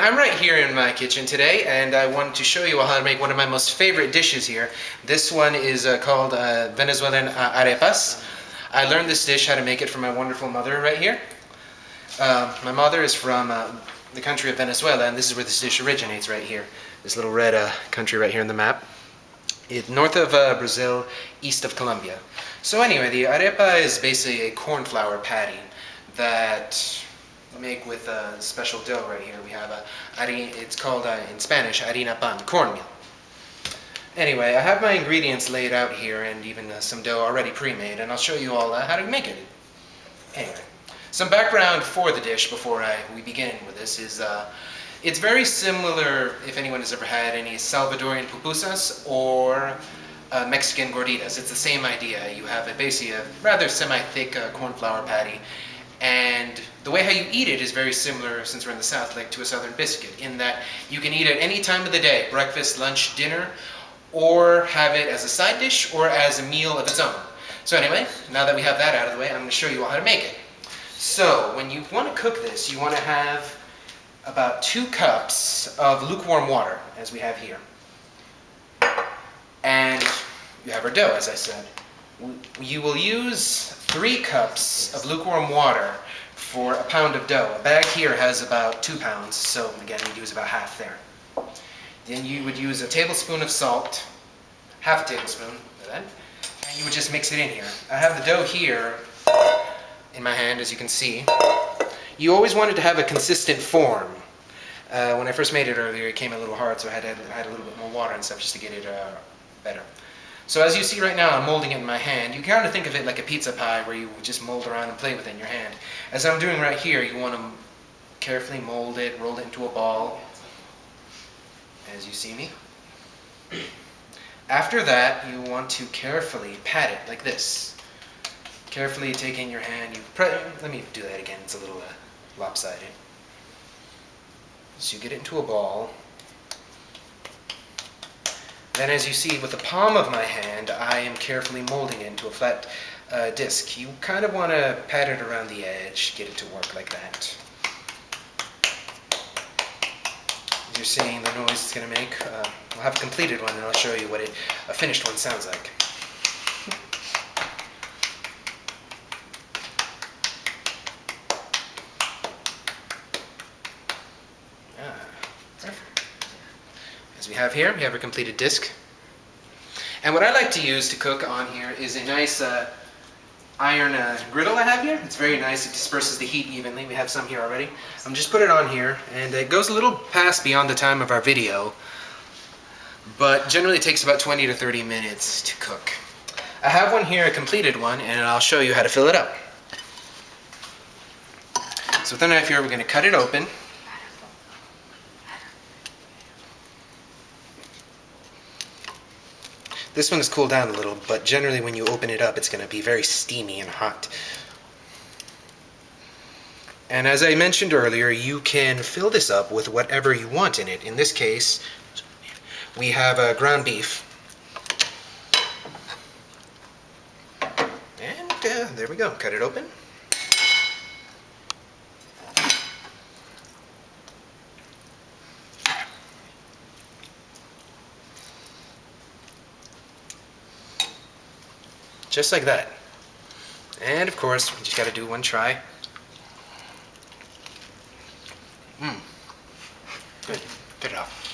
I'm right here in my kitchen today, and I wanted to show you how to make one of my most favorite dishes here. This one is called Venezuelan arepas. I learned this dish, how to make it, from my wonderful mother right here. My mother is from the country of Venezuela, and this is where this dish originates, right here. This little red country right here on the map. It's north of Brazil, east of Colombia. So anyway, the arepa is basically a corn flour patty that we make with a special dough right here. We have it's called in Spanish harina pan, cornmeal. Anyway, I have my ingredients laid out here and even some dough already pre-made, and I'll show you all how to make it. Anyway, some background for the dish before we begin with this is it's very similar, if anyone has ever had any Salvadorian pupusas or Mexican gorditas. It's the same idea. You have basically a rather semi-thick corn flour patty, and the way how you eat it is very similar, since we're in the South, like to a Southern biscuit, in that you can eat it any time of the day, breakfast, lunch, dinner, or have it as a side dish or as a meal of its own. So anyway, now that we have that out of the way, I'm going to show you how to make it. So when you want to cook this, you want to have about 2 cups of lukewarm water, as we have here. And you have our dough, as I said. You will use 3 cups of lukewarm water for a pound of dough. A bag here has about 2 pounds, so again, you use about half there. Then you would use a tablespoon of salt, half a tablespoon of that, and you would just mix it in here. I have the dough here in my hand, as you can see. You always wanted to have a consistent form. When I first made it earlier, it came a little hard, so I had to add a little bit more water and stuff just to get it better. So as you see right now, I'm molding it in my hand. You kind of think of it like a pizza pie, where you just mold around and play with it in your hand. As I'm doing right here, you want to carefully mold it, roll it into a ball, as you see me. After that, you want to carefully pat it like this. Carefully take in your hand. Let me do that again. It's a little lopsided. So you get it into a ball. Then, as you see, with the palm of my hand, I am carefully molding it into a flat disc. You kind of want to pat it around the edge, get it to work like that. As you're seeing the noise it's going to make, we'll have a completed one, and I'll show you what a finished one sounds like. As we have here, we have a completed disc. And what I like to use to cook on here is a nice iron griddle I have here. It's very nice. It disperses the heat evenly. We have some here already. I'm just put it on here, and it goes a little past beyond the time of our video, but generally it takes about 20 to 30 minutes to cook. I have one here, a completed one, and I'll show you how to fill it up. So with the knife here, we're going to cut it open. This one has cooled down a little, but generally when you open it up, it's going to be very steamy and hot. And as I mentioned earlier, you can fill this up with whatever you want in it. In this case, we have ground beef. And there we go. Cut it open. Just like that. And of course, we just got to do one try. Good. Get it off.